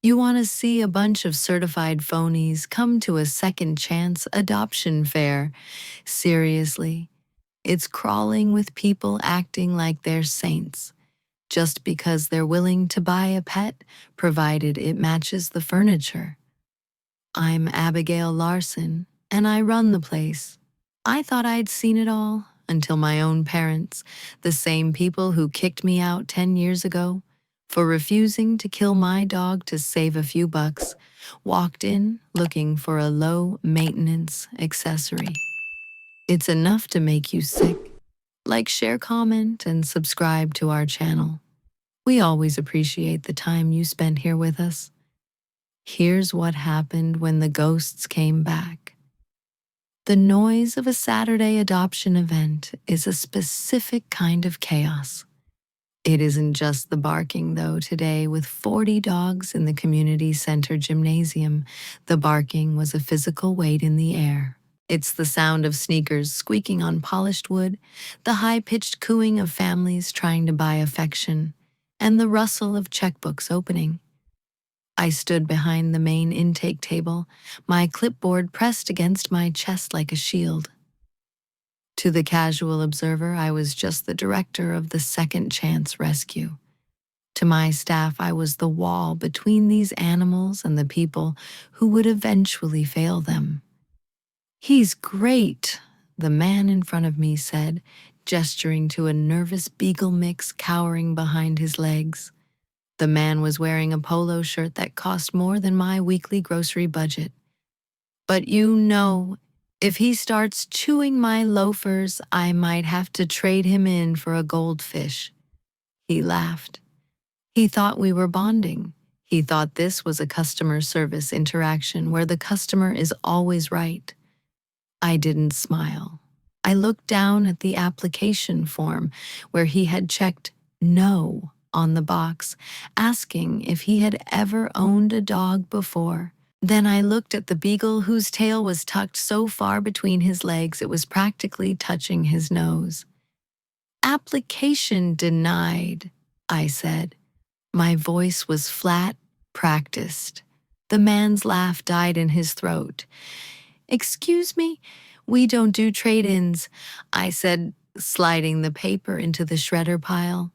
You want to see a bunch of certified phonies come to a second chance adoption fair. Seriously, it's crawling with people acting like they're saints, just because they're willing to buy a pet, provided it matches the furniture. I'm Abigail Larson, and I run the place. I thought I'd seen it all until my own parents, the same people who kicked me out 10 years ago for refusing to kill my dog to save a few bucks, walked in looking for a low-maintenance accessory. It's enough to make you sick. Like, share, comment, and subscribe to our channel. We always appreciate the time you spent here with us. Here's what happened when the ghosts came back. The noise of a Saturday adoption event is a specific kind of chaos. It isn't just the barking, though. Today, with 40 dogs in the community center gymnasium, the barking was a physical weight in the air. It's the sound of sneakers squeaking on polished wood, the high-pitched cooing of families trying to buy affection, and the rustle of checkbooks opening. I stood behind the main intake table, my clipboard pressed against my chest like a shield. To the casual observer, I was just the director of the Second Chance Rescue. To my staff, I was the wall between these animals and the people who would eventually fail them. "He's great," the man in front of me said, gesturing to a nervous beagle mix cowering behind his legs. The man was wearing a polo shirt that cost more than my weekly grocery budget. "But if he starts chewing my loafers, I might have to trade him in for a goldfish." He laughed. He thought we were bonding. He thought this was a customer service interaction where the customer is always right. I didn't smile. I looked down at the application form where he had checked "no" on the box, asking if he had ever owned a dog before. Then I looked at the beagle whose tail was tucked so far between his legs it was practically touching his nose. "Application denied," I said. My voice was flat, practiced. The man's laugh died in his throat. "Excuse me, we don't do trade-ins," I said, sliding the paper into the shredder pile.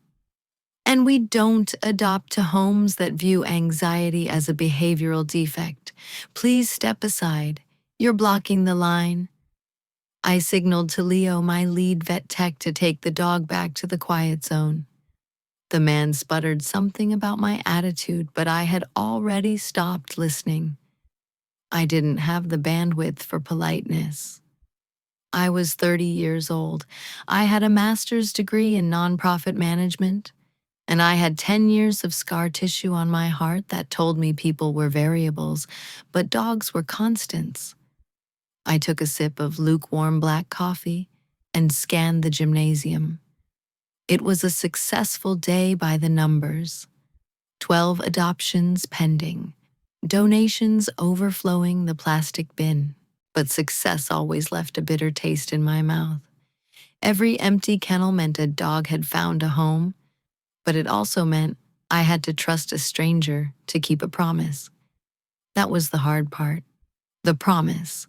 "And we don't adopt to homes that view anxiety as a behavioral defect. Please step aside. You're blocking the line." I signaled to Leo, my lead vet tech, to take the dog back to the quiet zone. The man sputtered something about my attitude, but I had already stopped listening. I didn't have the bandwidth for politeness. I was 30 years old. I had a master's degree in nonprofit management, and I had 10 years of scar tissue on my heart that told me people were variables, but dogs were constants. I took a sip of lukewarm black coffee and scanned the gymnasium. It was a successful day by the numbers. 12 adoptions pending, donations overflowing the plastic bin, but success always left a bitter taste in my mouth. Every empty kennel meant a dog had found a home, but it also meant I had to trust a stranger to keep a promise. That was the hard part, the promise.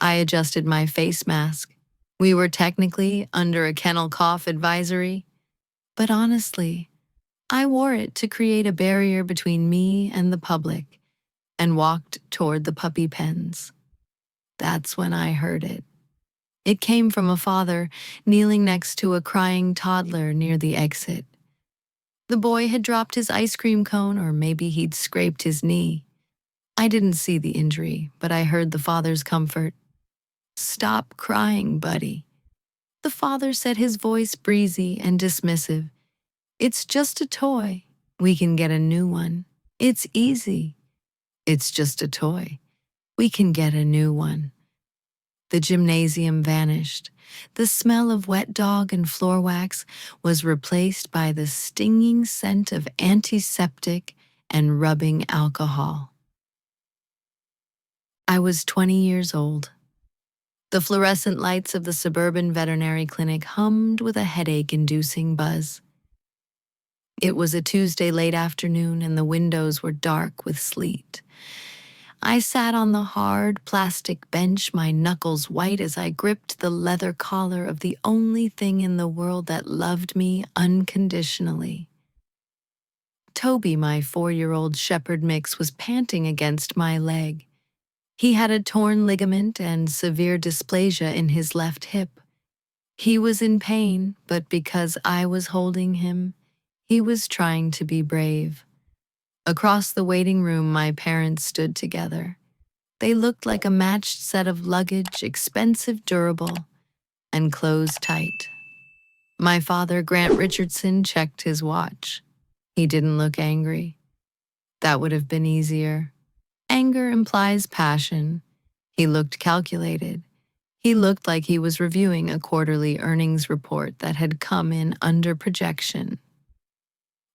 I adjusted my face mask. We were technically under a kennel cough advisory, but honestly, I wore it to create a barrier between me and the public and walked toward the puppy pens. That's when I heard it. It came from a father kneeling next to a crying toddler near the exit. The boy had dropped his ice cream cone, or maybe he'd scraped his knee. I didn't see the injury, but I heard the father's comfort. "Stop crying, buddy." The father said, his voice breezy and dismissive. "It's just a toy. We can get a new one. It's easy. It's just a toy. We can get a new one." The gymnasium vanished. The smell of wet dog and floor wax was replaced by the stinging scent of antiseptic and rubbing alcohol. I was 20 years old. The fluorescent lights of the suburban veterinary clinic hummed with a headache-inducing buzz. It was a Tuesday late afternoon and the windows were dark with sleet. I sat on the hard plastic bench, my knuckles white as I gripped the leather collar of the only thing in the world that loved me unconditionally. Toby, my 4-year-old shepherd mix, was panting against my leg. He had a torn ligament and severe dysplasia in his left hip. He was in pain, but because I was holding him, he was trying to be brave. Across the waiting room, my parents stood together. They looked like a matched set of luggage, expensive, durable, and closed tight. My father, Grant Richardson, checked his watch. He didn't look angry. That would have been easier. Anger implies passion. He looked calculated. He looked like he was reviewing a quarterly earnings report that had come in under projection.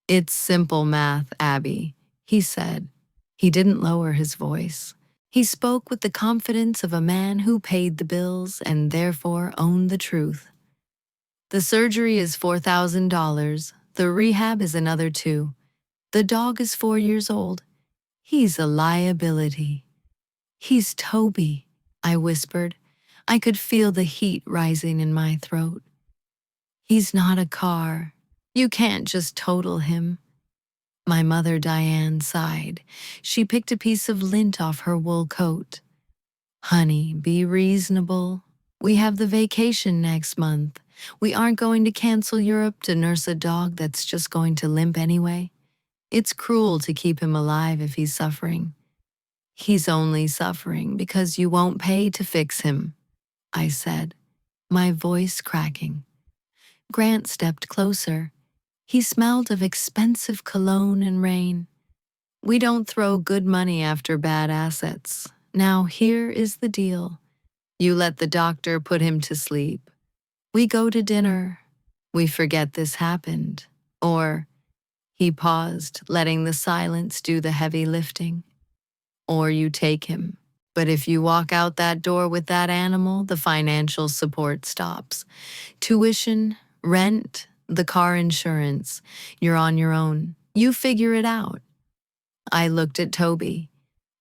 "It's simple math, Abby," he said. He didn't lower his voice. He spoke with the confidence of a man who paid the bills and therefore owned the truth. "The surgery is $4,000. The rehab is another $2. The dog is 4 years old. He's a liability." "He's Toby," I whispered. I could feel the heat rising in my throat. "He's not a car. You can't just total him." My mother, Diane, sighed. She picked a piece of lint off her wool coat. "Honey, be reasonable. We have the vacation next month. We aren't going to cancel Europe to nurse a dog that's just going to limp anyway. It's cruel to keep him alive if he's suffering." "He's only suffering because you won't pay to fix him," I said, my voice cracking. Grant stepped closer. He smelled of expensive cologne and rain. "We don't throw good money after bad assets. Now here is the deal. You let the doctor put him to sleep. We go to dinner. We forget this happened. Or," he paused, letting the silence do the heavy lifting, "or you take him. But if you walk out that door with that animal, the financial support stops. Tuition, rent, the car insurance. You're on your own. You figure it out." I looked at Toby.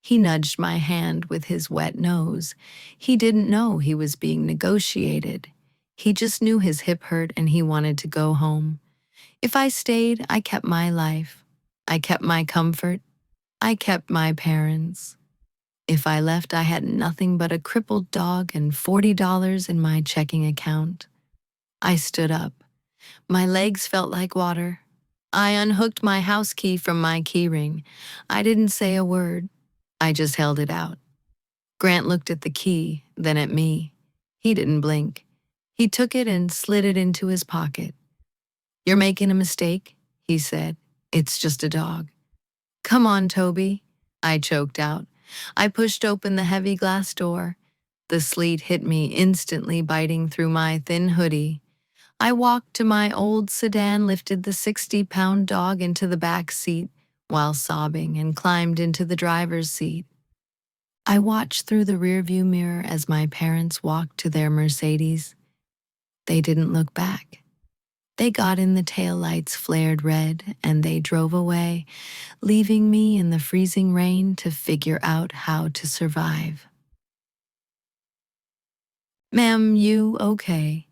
He nudged my hand with his wet nose. He didn't know he was being negotiated. He just knew his hip hurt and he wanted to go home. If I stayed, I kept my life. I kept my comfort. I kept my parents. If I left, I had nothing but a crippled dog and $40 in my checking account. I stood up. My legs felt like water. I unhooked my house key from my keyring. I didn't say a word. I just held it out. Grant looked at the key, then at me. He didn't blink. He took it and slid it into his pocket. "You're making a mistake," he said. "It's just a dog." "Come on, Toby," I choked out. I pushed open the heavy glass door. The sleet hit me instantly, biting through my thin hoodie. I walked to my old sedan, lifted the 60-pound dog into the back seat while sobbing, and climbed into the driver's seat. I watched through the rearview mirror as my parents walked to their Mercedes. They didn't look back. They got in, the taillights flared red, and they drove away, leaving me in the freezing rain to figure out how to survive. "Ma'am, you okay?"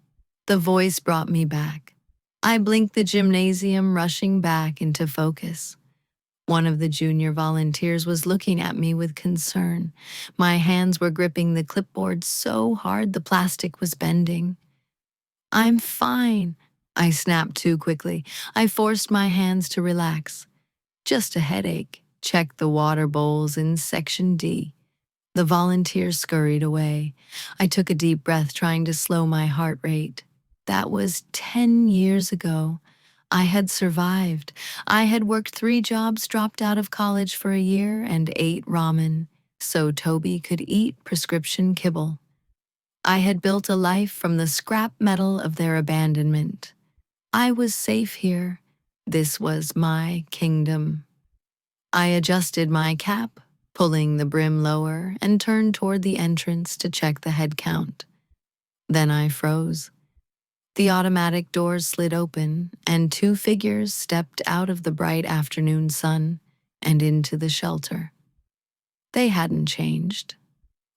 The voice brought me back. I blinked, the gymnasium rushing back into focus. One of the junior volunteers was looking at me with concern. My hands were gripping the clipboard so hard the plastic was bending. "I'm fine," I snapped too quickly. I forced my hands to relax. "Just a headache. Check the water bowls in section D." The volunteers scurried away. I took a deep breath, trying to slow my heart rate. That was 10 years ago. I had survived. I had worked 3 jobs, dropped out of college for a year, and ate ramen so Toby could eat prescription kibble. I had built a life from the scrap metal of their abandonment. I was safe here. This was my kingdom. I adjusted my cap, pulling the brim lower, and turned toward the entrance to check the head count. Then I froze. The automatic doors slid open, and two figures stepped out of the bright afternoon sun and into the shelter. They hadn't changed.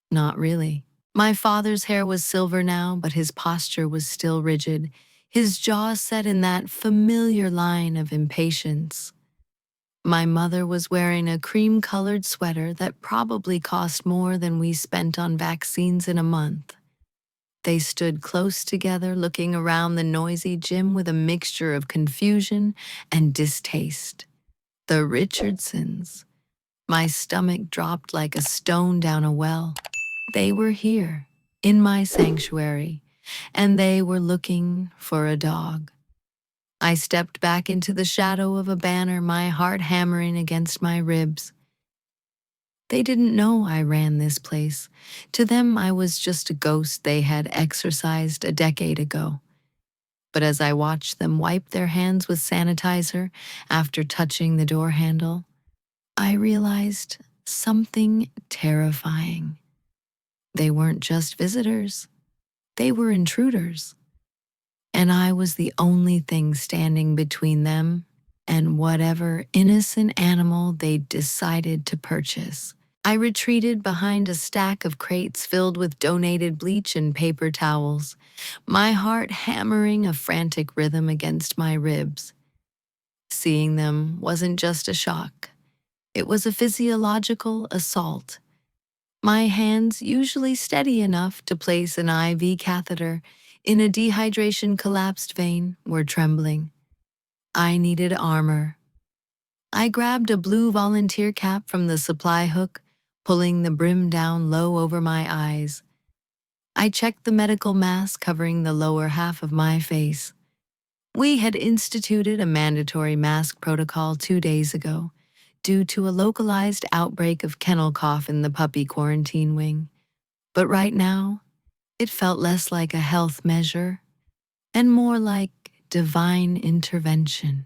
Not really. My father's hair was silver now, but his posture was still rigid, his jaw set in that familiar line of impatience. My mother was wearing a cream-colored sweater that probably cost more than we spent on vaccines in a month. They stood close together, looking around the noisy gym with a mixture of confusion and distaste. The Richardsons. My stomach dropped like a stone down a well. They were here, in my sanctuary, and they were looking for a dog. I stepped back into the shadow of a banner, my heart hammering against my ribs. They didn't know I ran this place. To them, I was just a ghost they had exorcised a decade ago. But as I watched them wipe their hands with sanitizer after touching the door handle, I realized something terrifying. They weren't just visitors. They were intruders. And I was the only thing standing between them and whatever innocent animal they decided to purchase. I retreated behind a stack of crates filled with donated bleach and paper towels, my heart hammering a frantic rhythm against my ribs. Seeing them wasn't just a shock. It was a physiological assault. My hands, usually steady enough to place an IV catheter in a dehydration-collapsed vein, were trembling. I needed armor. I grabbed a blue volunteer cap from the supply hook, pulling the brim down low over my eyes. I checked the medical mask covering the lower half of my face. We had instituted a mandatory mask protocol 2 days ago, due to a localized outbreak of kennel cough in the puppy quarantine wing. But right now, it felt less like a health measure and more like divine intervention,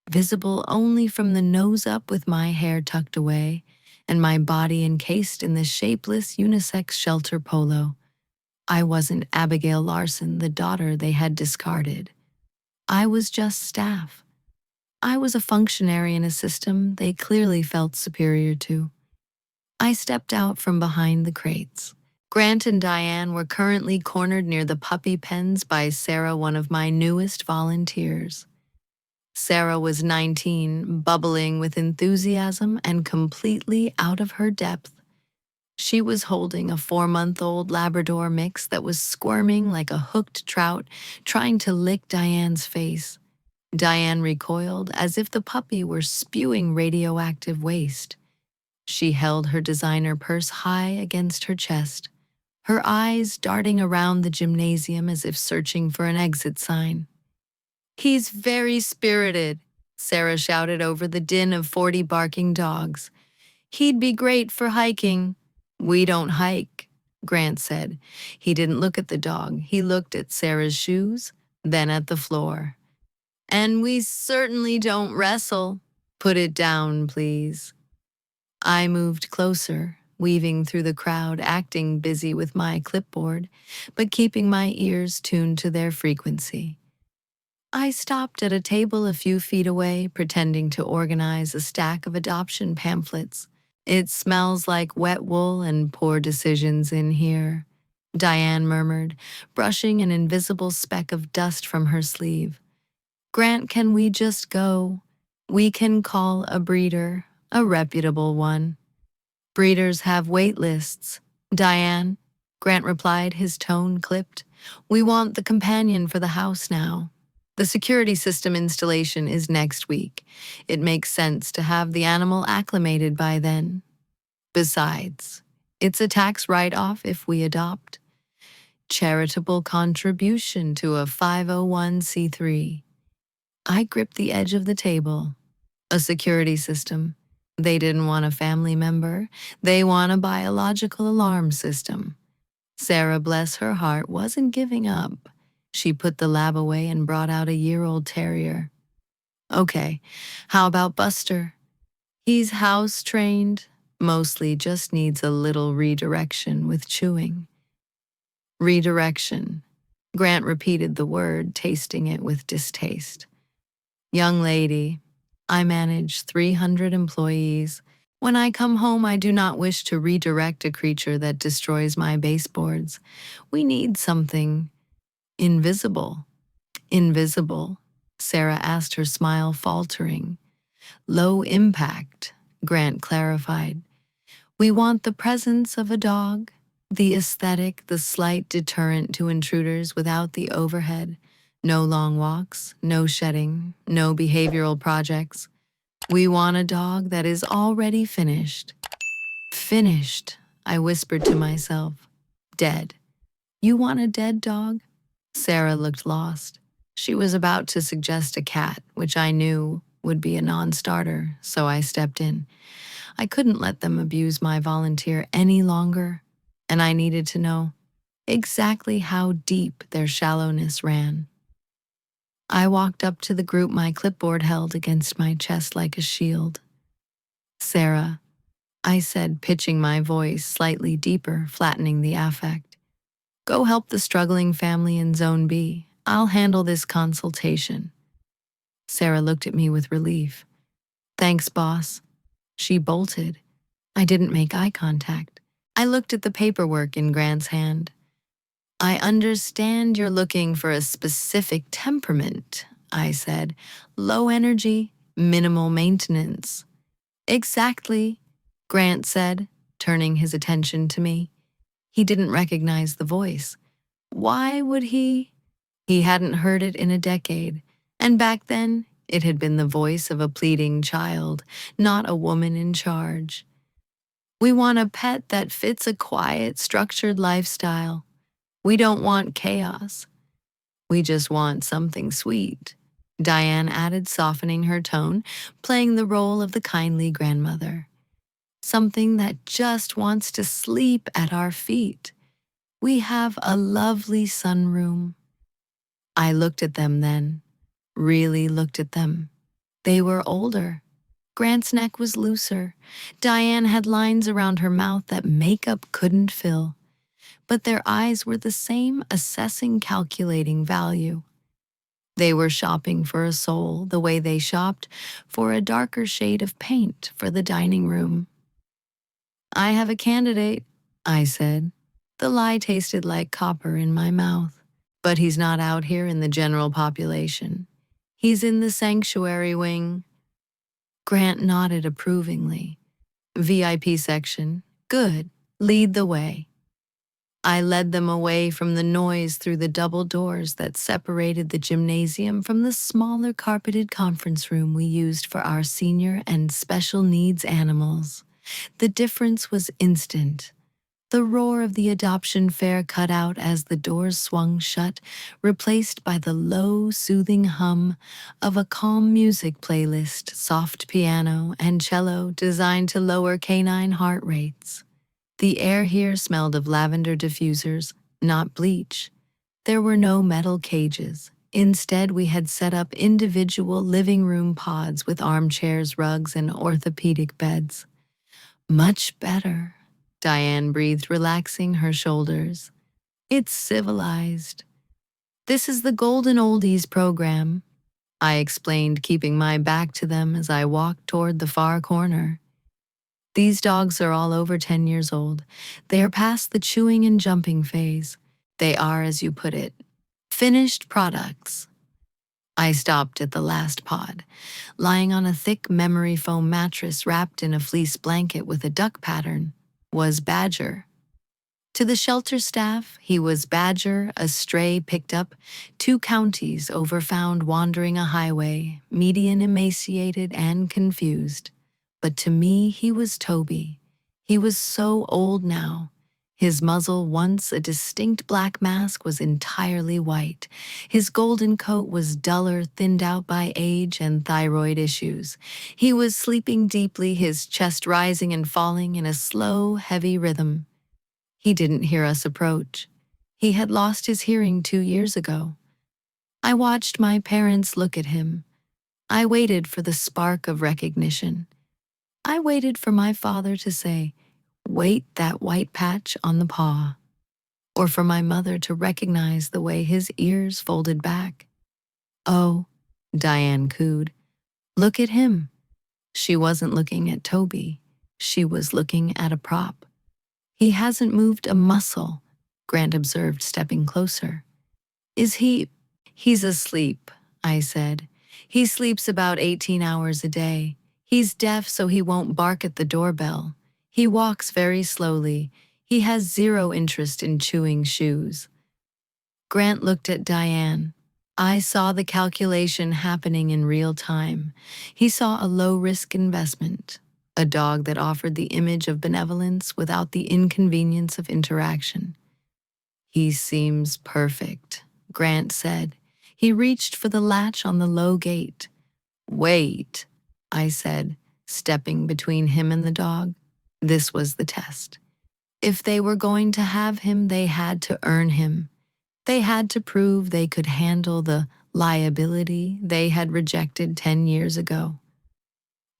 visible only from the nose up with my hair tucked away and my body encased in the shapeless unisex shelter polo. I wasn't Abigail Larson, the daughter they had discarded. I was just staff. I was a functionary in a system they clearly felt superior to. I stepped out from behind the crates. Grant and Diane were currently cornered near the puppy pens by Sarah, one of my newest volunteers. Sarah was 19, bubbling with enthusiasm and completely out of her depth. She was holding a 4-month-old Labrador mix that was squirming like a hooked trout, trying to lick Diane's face. Diane recoiled as if the puppy were spewing radioactive waste. She held her designer purse high against her chest, her eyes darting around the gymnasium as if searching for an exit sign. "He's very spirited," Sarah shouted over the din of 40 barking dogs. "He'd be great for hiking." "We don't hike," Grant said. He didn't look at the dog. He looked at Sarah's shoes, then at the floor. "And we certainly don't wrestle." "Put it down, please." I moved closer, weaving through the crowd, acting busy with my clipboard, but keeping my ears tuned to their frequency. I stopped at a table a few feet away, pretending to organize a stack of adoption pamphlets. "It smells like wet wool and poor decisions in here," Diane murmured, brushing an invisible speck of dust from her sleeve. "Grant, can we just go? We can call a breeder, a reputable one." "Breeders have wait lists." "Diane," Grant replied, his tone clipped, "we want the companion for the house now. The security system installation is next week. It makes sense to have the animal acclimated by then. Besides, it's a tax write-off if we adopt. Charitable contribution to a 501c3. I gripped the edge of the table. A security system. They didn't want a family member. They want a biological alarm system. Sarah, bless her heart, wasn't giving up. She put the lab away and brought out a year-old terrier. "Okay, how about Buster? He's house-trained, mostly just needs a little redirection with chewing." Redirection. Grant repeated the word, tasting it with distaste. Young lady, I manage 300 employees. When I come home, I do not wish to redirect a creature that destroys my baseboards. We need something invisible. Invisible, Sarah asked, her smile faltering. Low impact, Grant clarified. We want the presence of a dog, the aesthetic, the slight deterrent to intruders without the overhead. No long walks, no shedding, no behavioral projects. We want a dog that is already finished. Finished, I whispered to myself. Dead. You want a dead dog? Sarah looked lost. She was about to suggest a cat, which I knew would be a non-starter, so I stepped in. I couldn't let them abuse my volunteer any longer, and I needed to know exactly how deep their shallowness ran. I walked up to the group, my clipboard held against my chest like a shield. Sarah, I said, pitching my voice slightly deeper, flattening the affect. Go help the struggling family in Zone B. I'll handle this consultation. Sarah looked at me with relief. Thanks, boss. She bolted. I didn't make eye contact. I looked at the paperwork in Grant's hand. I understand you're looking for a specific temperament, I said. Low energy, minimal maintenance. Exactly, Grant said, turning his attention to me. He didn't recognize the voice. Why would he? He hadn't heard it in a decade, and back then, it had been the voice of a pleading child, not a woman in charge. We want a pet that fits a quiet, structured lifestyle. We don't want chaos. We just want something sweet, Diane added, softening her tone, playing the role of the kindly grandmother. Something that just wants to sleep at our feet. We have a lovely sunroom. I looked at them then, really looked at them. They were older. Grant's neck was looser. Diane had lines around her mouth that makeup couldn't fill. But their eyes were the same, assessing, calculating value. They were shopping for a soul the way they shopped for a darker shade of paint for the dining room. I have a candidate, I said. The lie tasted like copper in my mouth. But he's not out here in the general population. He's in the sanctuary wing. Grant nodded approvingly. VIP section. Good. Lead the way. I led them away from the noise through the double doors that separated the gymnasium from the smaller carpeted conference room we used for our senior and special needs animals. The difference was instant. The roar of the adoption fair cut out as the doors swung shut, replaced by the low, soothing hum of a calm music playlist, soft piano and cello designed to lower canine heart rates. The air here smelled of lavender diffusers, not bleach. There were no metal cages. Instead, we had set up individual living room pods with armchairs, rugs, and orthopedic beds. Much better, Diane breathed, relaxing her shoulders. It's civilized. This is the Golden Oldies program, I explained, keeping my back to them as I walked toward the far corner. These dogs are all over 10 years old. They are past the chewing and jumping phase. They are, as you put it, finished products. I stopped at the last pod, lying on a thick memory foam mattress wrapped in a fleece blanket with a duck pattern, was Badger. To the shelter staff, he was Badger, a stray picked up 2 counties over, found wandering a highway, median emaciated and confused. But to me, he was Toby. He was so old now. His muzzle, once a distinct black mask, was entirely white. His golden coat was duller, thinned out by age and thyroid issues. He was sleeping deeply, his chest rising and falling in a slow, heavy rhythm. He didn't hear us approach. He had lost his hearing 2 years ago. I watched my parents look at him. I waited for the spark of recognition. I waited for my father to say, "Wait, that white patch on the paw." or for my mother to recognize the way his ears folded back. "Oh," Diane cooed, "look at him." She wasn't looking at Toby. She was looking at a prop. "He hasn't moved a muscle," Grant observed, stepping closer. "Is he—" "He's asleep," I said. "He sleeps about 18 hours a day. He's deaf, so he won't bark at the doorbell. He walks very slowly. He has zero interest in chewing shoes." Grant looked at Diane. I saw the calculation happening in real time. He saw a low-risk investment, a dog that offered the image of benevolence without the inconvenience of interaction. "He seems perfect," Grant said. He reached for the latch on the low gate. "Wait," I said, stepping between him and the dog. This was the test. If they were going to have him, they had to earn him. They had to prove they could handle the liability they had rejected 10 years ago.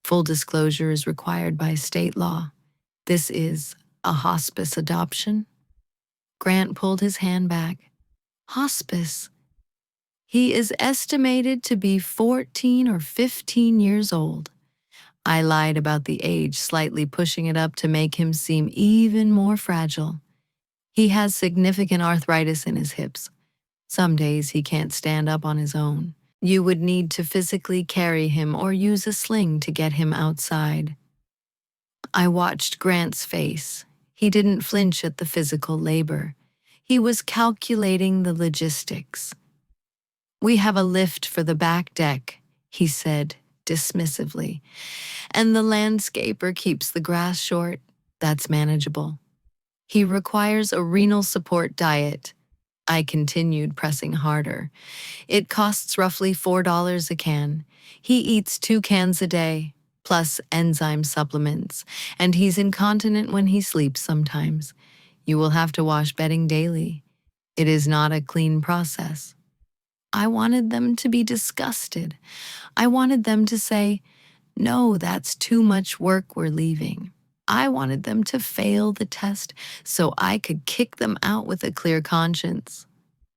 Full disclosure is required by state law. This is a hospice adoption. Grant pulled his hand back. "Hospice? He is estimated to be 14 or 15 years old." I lied about the age, slightly pushing it up to make him seem even more fragile. "He has significant arthritis in his hips. Some days he can't stand up on his own. You would need to physically carry him or use a sling to get him outside." I watched Grant's face. He didn't flinch at the physical labor. He was calculating the logistics. "We have a lift for the back deck," he said dismissively. "And the landscaper keeps the grass short. That's manageable. He requires a renal support diet." I continued, pressing harder. "It costs roughly $4 a can. He eats 2 cans a day, plus enzyme supplements, and he's incontinent when he sleeps sometimes. You will have to wash bedding daily. It is not a clean process." I wanted them to be disgusted. I wanted them to say, "No, that's too much work, we're leaving." I wanted them to fail the test so I could kick them out with a clear conscience.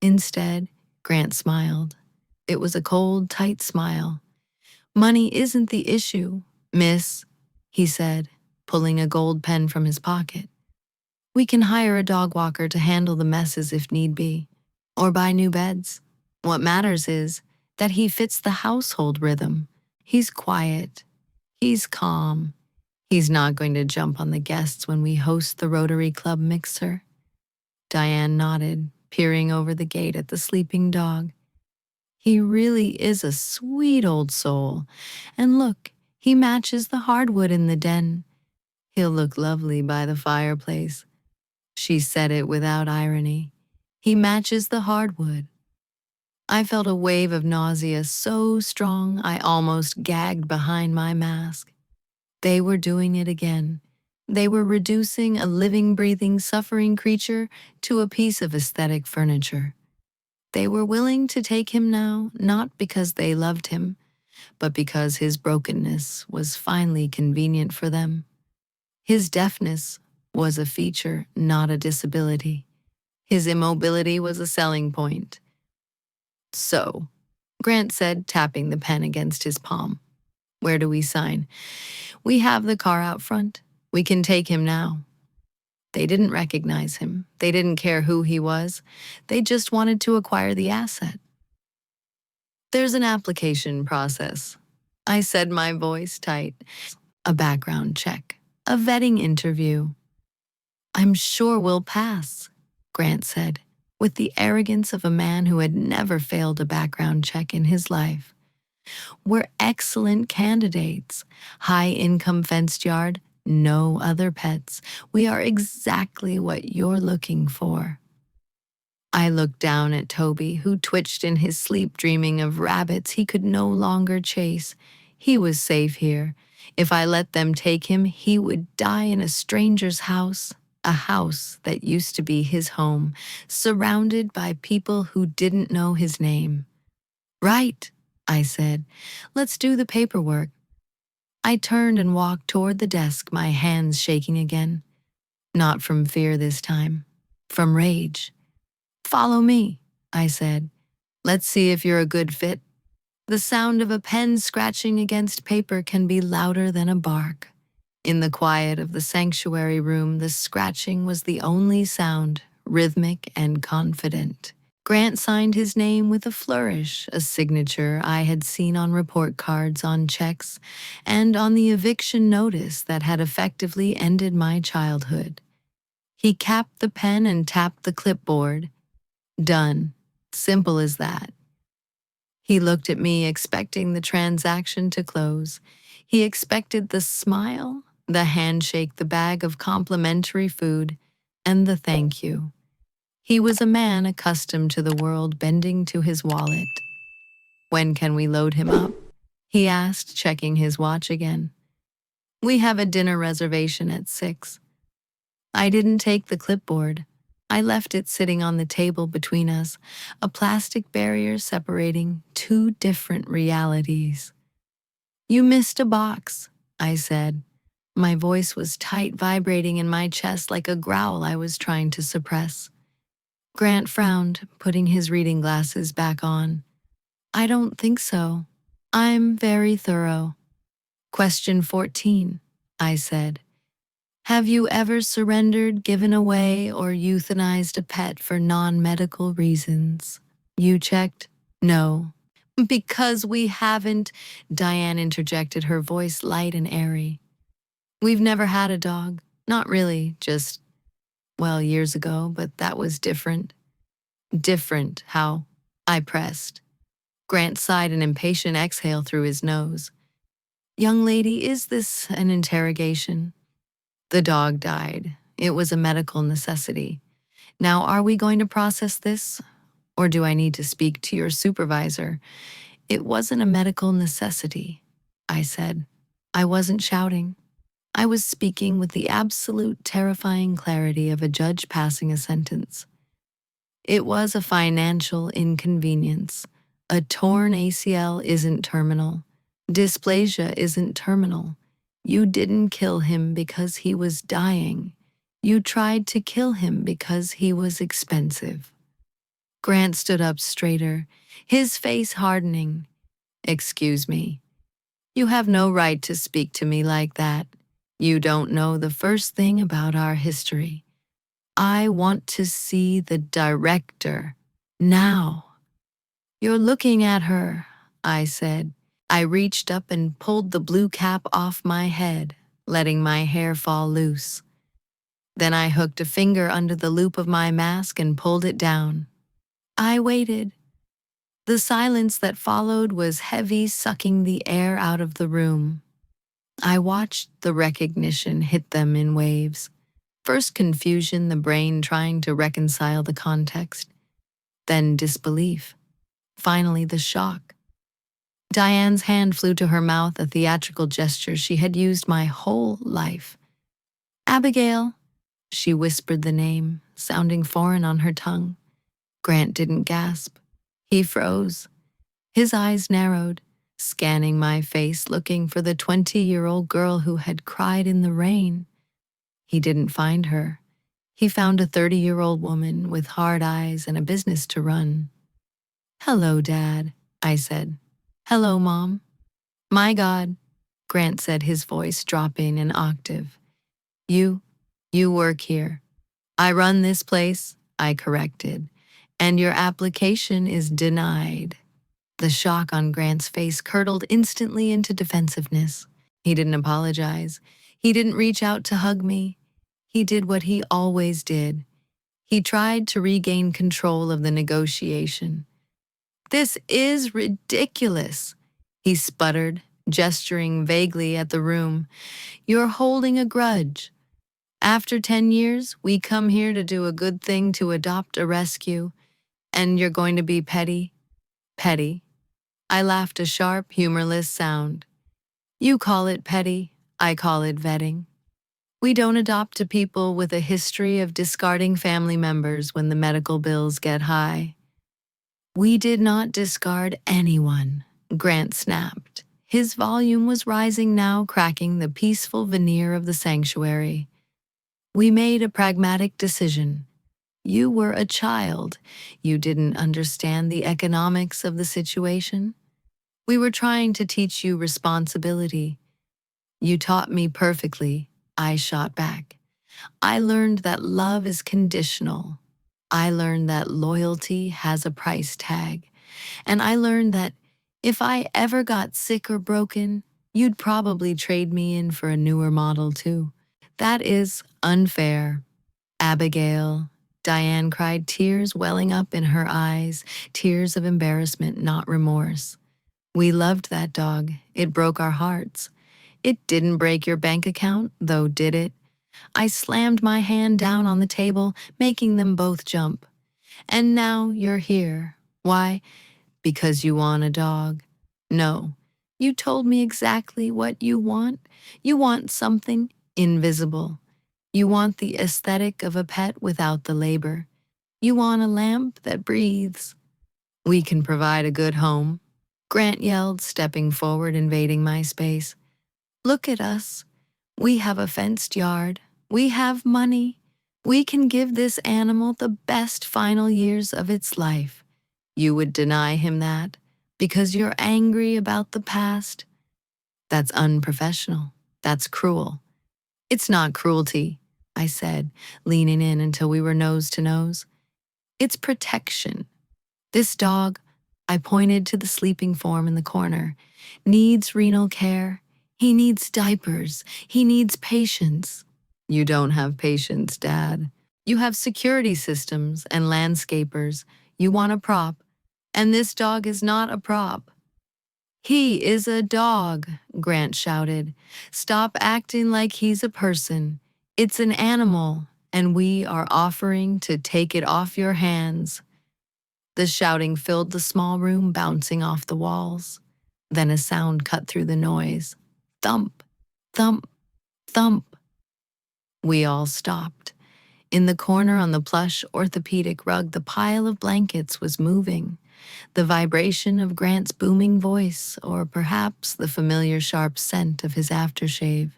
Instead, Grant smiled. It was a cold, tight smile. "Money isn't the issue, miss," he said, pulling a gold pen from his pocket. "We can hire a dog walker to handle the messes if need be, or buy new beds. What matters is that he fits the household rhythm. He's quiet. He's calm. He's not going to jump on the guests when we host the Rotary Club mixer." Diane nodded, peering over the gate at the sleeping dog. "He really is a sweet old soul. And look, he matches the hardwood in the den. He'll look lovely by the fireplace." She said it without irony. "He matches the hardwood." I felt a wave of nausea so strong I almost gagged behind my mask. They were doing it again. They were reducing a living, breathing, suffering creature to a piece of aesthetic furniture. They were willing to take him now, not because they loved him, but because his brokenness was finally convenient for them. His deafness was a feature, not a disability. His immobility was a selling point. "So," Grant said, tapping the pen against his palm, "where do we sign?" "We have the car out front. We can take him now." They didn't recognize him. They didn't care who he was. They just wanted to acquire the asset. "There's an application process," I said, my voice tight. "A background check. A vetting interview." "I'm sure we'll pass," Grant said, with the arrogance of a man who had never failed a background check in his life. "We're excellent candidates. High-income fenced yard, no other pets. We are exactly what you're looking for." I looked down at Toby, who twitched in his sleep, dreaming of rabbits he could no longer chase. He was safe here. If I let them take him, he would die in a stranger's house, a house that used to be his home, surrounded by people who didn't know his name. "Right," I said. "Let's do the paperwork." I turned and walked toward the desk, my hands shaking again. Not from fear this time, from rage. "Follow me," I said. "Let's see if you're a good fit." The sound of a pen scratching against paper can be louder than a bark. In the quiet of the sanctuary room, the scratching was the only sound, rhythmic and confident. Grant signed his name with a flourish, a signature I had seen on report cards, on checks, and on the eviction notice that had effectively ended my childhood. He capped the pen and tapped the clipboard. Done. Simple as that. He looked at me, expecting the transaction to close. He expected the smile, the handshake, the bag of complimentary food, and the thank you. He was a man accustomed to the world bending to his wallet. "When can we load him up?" he asked, checking his watch again. "We have a dinner reservation at 6. I didn't take the clipboard. I left it sitting on the table between us, a plastic barrier separating two different realities. "You missed a box," I said. My voice was tight, vibrating in my chest like a growl I was trying to suppress. Grant frowned, putting his reading glasses back on. "I don't think so. I'm very thorough." "Question 14, I said. "Have you ever surrendered, given away, or euthanized a pet for non-medical reasons?" You checked. "No." "Because we haven't," Diane interjected, her voice light and airy. "We've never had a dog. Not really, just, well, years ago, but that was different." "Different, how?" I pressed. Grant sighed an impatient exhale through his nose. "Young lady, is this an interrogation?" "The dog died. It was a medical necessity. Now, are we going to process this? Or do I need to speak to your supervisor?" "It wasn't a medical necessity," I said. I wasn't shouting. I was speaking with the absolute terrifying clarity of a judge passing a sentence. "It was a financial inconvenience. A torn ACL isn't terminal. Dysplasia isn't terminal. You didn't kill him because he was dying. You tried to kill him because he was expensive." Grant stood up straighter, his face hardening. "Excuse me. You have no right to speak to me like that. You don't know the first thing about our history. I want to see the director. Now." "You're looking at her," I said. I reached up and pulled the blue cap off my head, letting my hair fall loose. Then I hooked a finger under the loop of my mask and pulled it down. I waited. The silence that followed was heavy, sucking the air out of the room. I watched the recognition hit them in waves. First confusion, the brain trying to reconcile the context. Then disbelief. Finally, the shock. Diane's hand flew to her mouth, a theatrical gesture she had used my whole life. "Abigail," she whispered the name, sounding foreign on her tongue. Grant didn't gasp. He froze. His eyes narrowed, scanning my face, looking for the 20-year-old girl who had cried in the rain. He didn't find her. He found a 30-year-old woman with hard eyes and a business to run. "Hello, Dad," I said. "Hello, Mom." "My God," Grant said, his voice dropping an octave. You work here." "I run this place," I corrected, "and your application is denied." The shock on Grant's face curdled instantly into defensiveness. He didn't apologize. He didn't reach out to hug me. He did what he always did. He tried to regain control of the negotiation. "This is ridiculous," he sputtered, gesturing vaguely at the room. "You're holding a grudge. After 10 years, we come here to do a good thing, to adopt a rescue, and you're going to be petty? Petty." I laughed, a sharp, humorless sound. "You call it petty, I call it vetting. We don't adopt to people with a history of discarding family members when the medical bills get high." "We did not discard anyone," Grant snapped. His volume was rising now, cracking the peaceful veneer of the sanctuary. "We made a pragmatic decision. You were a child. You didn't understand the economics of the situation. We were trying to teach you responsibility. You taught me perfectly, I shot back. I learned that love is conditional. I learned that loyalty has a price tag. And I learned that if I ever got sick or broken, you'd probably trade me in for a newer model too. That is unfair. Abigail, Diane cried, tears welling up in her eyes, tears of embarrassment, not remorse. We loved that dog. It broke our hearts. It didn't break your bank account, though, did it? I slammed my hand down on the table, making them both jump. And now you're here. Why? Because you want a dog. No. You told me exactly what you want. You want something invisible. You want the aesthetic of a pet without the labor. You want a lamp that breathes. We can provide a good home. Grant yelled, stepping forward, invading my space. Look at us. We have a fenced yard. We have money. We can give this animal the best final years of its life. You would deny him that because you're angry about the past. That's unprofessional. That's cruel. It's not cruelty, I said, leaning in until we were nose to nose. It's protection. This dog, I pointed to the sleeping form in the corner, needs renal care. He needs diapers. He needs patience. You don't have patience, Dad. You have security systems and landscapers. You want a prop. And this dog is not a prop. He is a dog, Grant shouted. Stop acting like he's a person. It's an animal, and we are offering to take it off your hands. The shouting filled the small room, bouncing off the walls. Then a sound cut through the noise. Thump, thump, thump. We all stopped. In the corner on the plush orthopedic rug, the pile of blankets was moving. The vibration of Grant's booming voice, or perhaps the familiar sharp scent of his aftershave.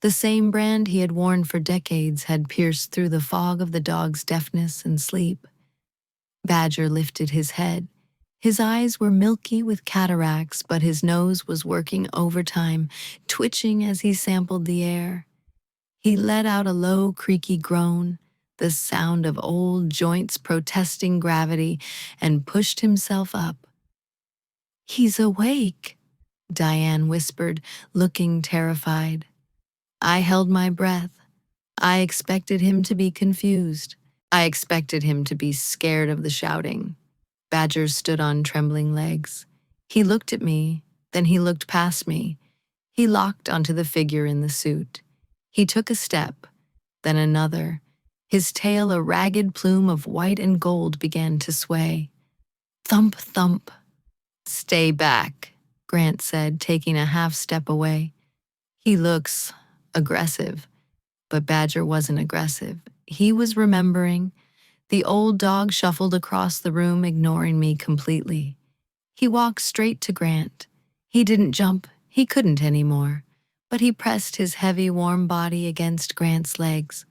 The same brand he had worn for decades had pierced through the fog of the dog's deafness and sleep. Badger lifted his head. His eyes were milky with cataracts, but his nose was working overtime, twitching as he sampled the air. He let out a low, creaky groan, the sound of old joints protesting gravity, and pushed himself up. He's awake, Diane whispered, looking terrified. I held my breath. I expected him to be confused. I expected him to be scared of the shouting. Badger stood on trembling legs. He looked at me, then he looked past me. He locked onto the figure in the suit. He took a step, then another. His tail, a ragged plume of white and gold, began to sway. Thump, thump. Stay back, Grant said, taking a half step away. He looks aggressive, but Badger wasn't aggressive. He was remembering. The old dog shuffled across the room, ignoring me completely. He walked straight to Grant. He didn't jump. He couldn't anymore. But he pressed his heavy, warm body against Grant's legs.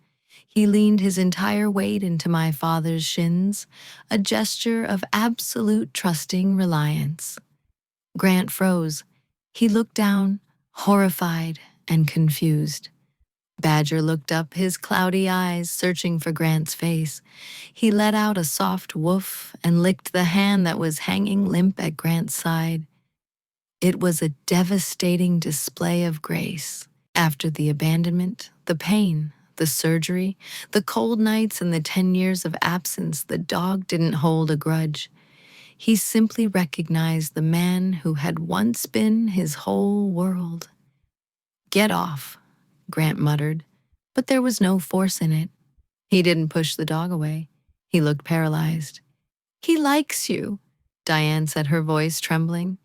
He leaned his entire weight into my father's shins, a gesture of absolute trusting reliance. Grant froze. He looked down, horrified and confused. Badger looked up, his cloudy eyes searching for Grant's face. He let out a soft woof and licked the hand that was hanging limp at Grant's side. It was a devastating display of grace. After the abandonment, the pain, the surgery, the cold nights, and the 10 years of absence, the dog didn't hold a grudge. He simply recognized the man who had once been his whole world. Get off, Grant muttered, but there was no force in it. He didn't push the dog away. He looked paralyzed. He likes you, Diane said, her voice trembling.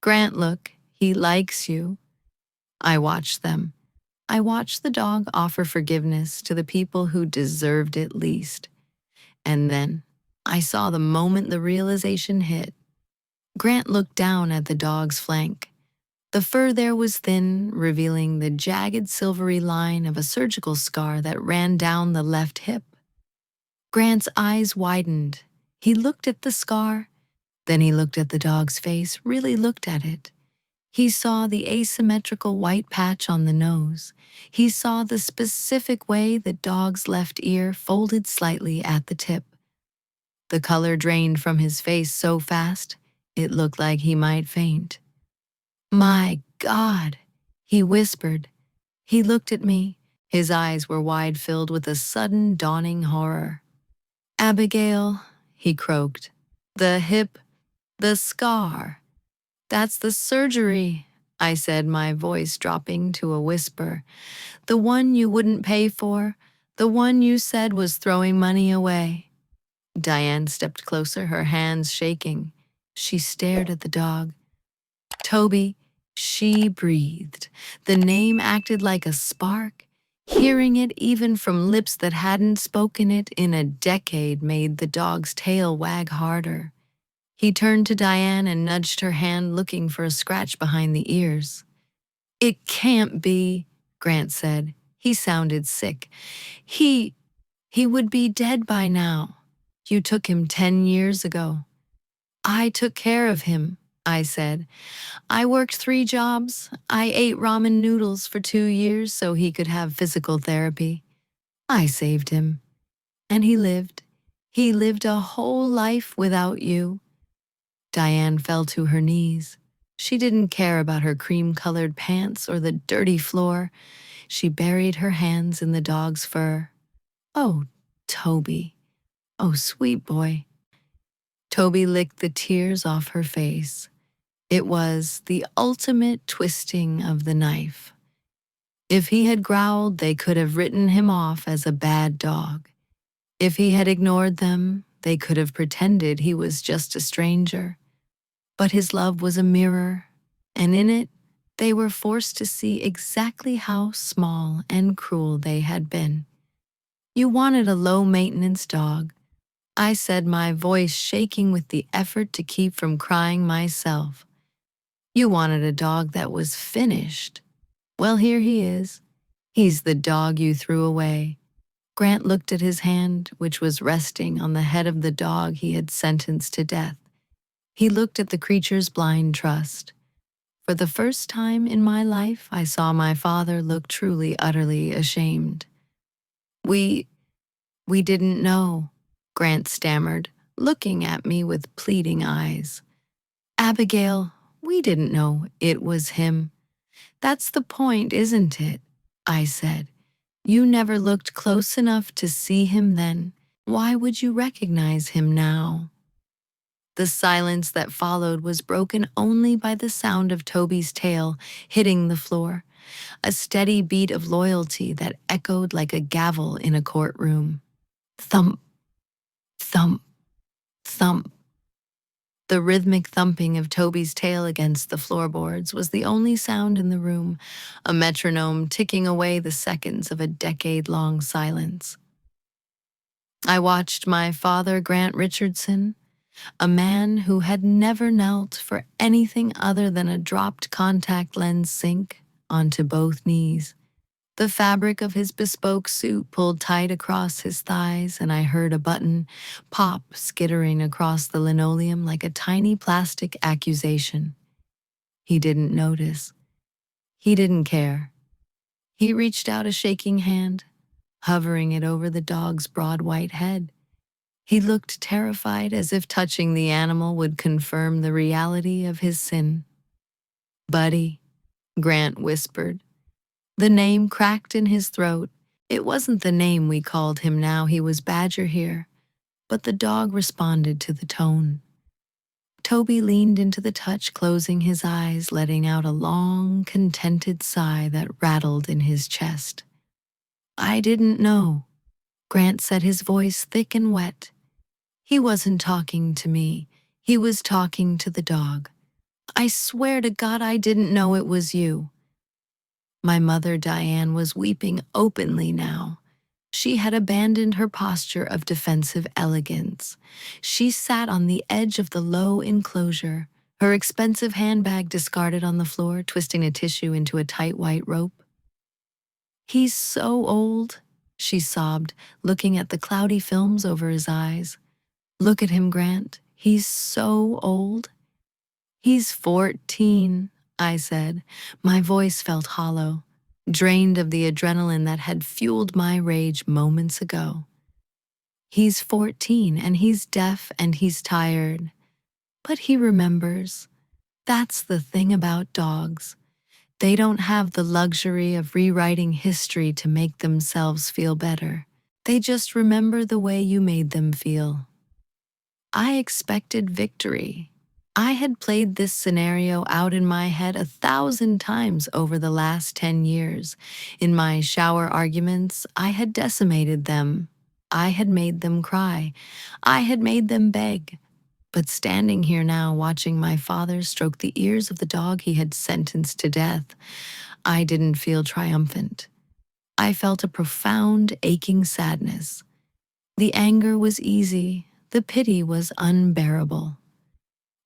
Grant, look, he likes you. I watched them. I watched the dog offer forgiveness to the people who deserved it least. And then I saw the moment the realization hit. Grant looked down at the dog's flank. The fur there was thin, revealing the jagged silvery line of a surgical scar that ran down the left hip. Grant's eyes widened. He looked at the scar, then he looked at the dog's face, really looked at it. He saw the asymmetrical white patch on the nose. He saw the specific way the dog's left ear folded slightly at the tip. The color drained from his face so fast, it looked like he might faint. "My God," he whispered. He looked at me. His eyes were wide, filled with a sudden dawning horror. "Abigail," he croaked. "The hip, the scar. That's the surgery," I said, my voice dropping to a whisper. "The one you wouldn't pay for, the one you said was throwing money away." Diane stepped closer, her hands shaking. She stared at the dog. "Toby," she breathed. The name acted like a spark. Hearing it even from lips that hadn't spoken it in a decade made the dog's tail wag harder. He turned to Diane and nudged her hand, looking for a scratch behind the ears. "It can't be," Grant said. He sounded sick. He would be dead by now. You took him 10 years ago." "I took care of him," I said. "I worked 3 jobs. I ate ramen noodles for 2 years so he could have physical therapy. I saved him. And he lived. He lived a whole life without you." Diane fell to her knees. She didn't care about her cream-colored pants or the dirty floor. She buried her hands in the dog's fur. "Oh, Toby. Oh, sweet boy." Toby licked the tears off her face. It was the ultimate twisting of the knife. If he had growled, they could have written him off as a bad dog. If he had ignored them, they could have pretended he was just a stranger. But his love was a mirror, and in it, they were forced to see exactly how small and cruel they had been. "You wanted a low-maintenance dog," I said, my voice shaking with the effort to keep from crying myself. "You wanted a dog that was finished. Well, here he is. He's the dog you threw away." Grant looked at his hand, which was resting on the head of the dog he had sentenced to death. He looked at the creature's blind trust. For the first time in my life, I saw my father look truly, utterly ashamed. We didn't know," Grant stammered, looking at me with pleading eyes. "Abigail, we didn't know it was him." "That's the point, isn't it?" I said. "You never looked close enough to see him then. Why would you recognize him now?" The silence that followed was broken only by the sound of Toby's tail hitting the floor, a steady beat of loyalty that echoed like a gavel in a courtroom. Thump, thump, thump. The rhythmic thumping of Toby's tail against the floorboards was the only sound in the room, a metronome ticking away the seconds of a decade-long silence. I watched my father, Grant Richardson, a man who had never knelt for anything other than a dropped contact lens sink onto both knees. The fabric of his bespoke suit pulled tight across his thighs, and I heard a button pop, skittering across the linoleum like a tiny plastic accusation. He didn't notice. He didn't care. He reached out a shaking hand, hovering it over the dog's broad white head. He looked terrified, as if touching the animal would confirm the reality of his sin. "Buddy," Grant whispered. The name cracked in his throat. It wasn't the name we called him now, he was Badger here. But the dog responded to the tone. Toby leaned into the touch, closing his eyes, letting out a long, contented sigh that rattled in his chest. "I didn't know," Grant said, his voice thick and wet. "He wasn't talking to me. He was talking to the dog. I swear to God I didn't know it was you." My mother, Diane, was weeping openly now. She had abandoned her posture of defensive elegance. She sat on the edge of the low enclosure, her expensive handbag discarded on the floor, twisting a tissue into a tight white rope. "He's so old," she sobbed, looking at the cloudy films over his eyes. Look at him, Grant. He's so old. He's 14, I said. My voice felt hollow, drained of the adrenaline that had fueled my rage moments ago. He's 14 and he's deaf and he's tired. But he remembers. That's the thing about dogs. They don't have the luxury of rewriting history to make themselves feel better. They just remember the way you made them feel. I expected victory. I had played this scenario out in my head 1,000 times over the last 10 years. In my shower arguments, I had decimated them. I had made them cry. I had made them beg. But standing here now, watching my father stroke the ears of the dog he had sentenced to death, I didn't feel triumphant. I felt a profound, aching sadness. The anger was easy. The pity was unbearable.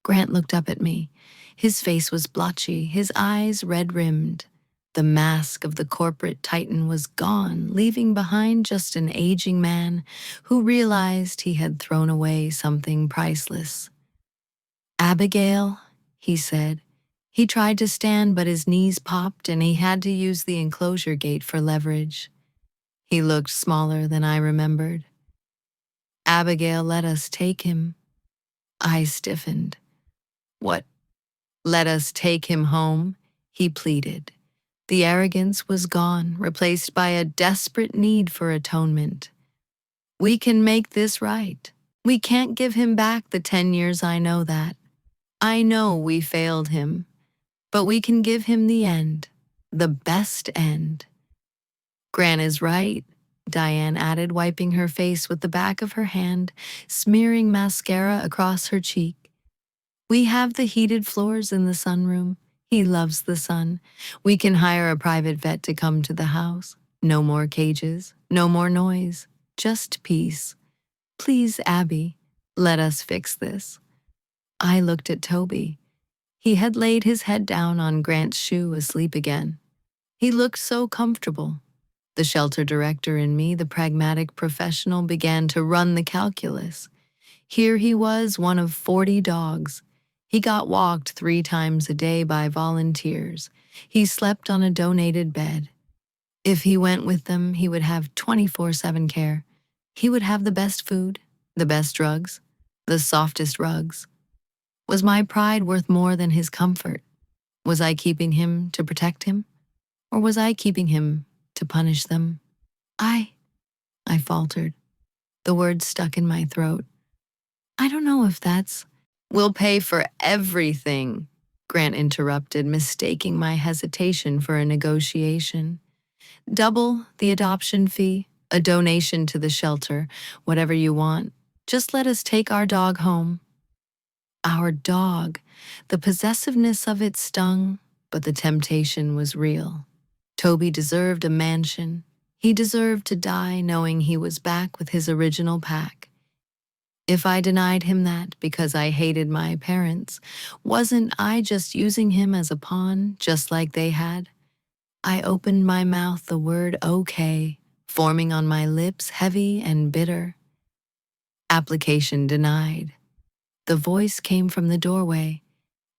Grant looked up at me. His face was blotchy, his eyes red-rimmed. The mask of the corporate titan was gone, leaving behind just an aging man who realized he had thrown away something priceless. Abigail, he said. He tried to stand, but his knees popped and he had to use the enclosure gate for leverage. He looked smaller than I remembered. Abigail let us take him. I stiffened. What? Let us take him home? He pleaded. The arrogance was gone, replaced by a desperate need for atonement. We can make this right. We can't give him back the 10 years, I know that. I know we failed him, but we can give him the end, the best end. Gran is right, Diane added, wiping her face with the back of her hand, smearing mascara across her cheek. We have the heated floors in the sunroom. He loves the sun. We can hire a private vet to come to the house. No more cages, no more noise, just peace. Please, Abby, let us fix this. I looked at Toby. He had laid his head down on Grant's shoe, asleep again. He looked so comfortable. The shelter director in me, the pragmatic professional, began to run the calculus. Here he was, one of 40 dogs. He got walked 3 times a day by volunteers. He slept on a donated bed. If he went with them, he would have 24/7 care. He would have the best food, the best drugs, the softest rugs. Was my pride worth more than his comfort? Was I keeping him to protect him? Or was I keeping him to punish them? I faltered. The words stuck in my throat. I don't know if that's... We'll pay for everything, Grant interrupted, mistaking my hesitation for a negotiation. Double the adoption fee, a donation to the shelter, whatever you want. Just let us take our dog home. Our dog. The possessiveness of it stung, but the temptation was real. Toby deserved a mansion. He deserved to die knowing he was back with his original pack. If I denied him that because I hated my parents, wasn't I just using him as a pawn, just like they had? I opened my mouth, the word okay, forming on my lips, heavy and bitter. Application denied. The voice came from the doorway.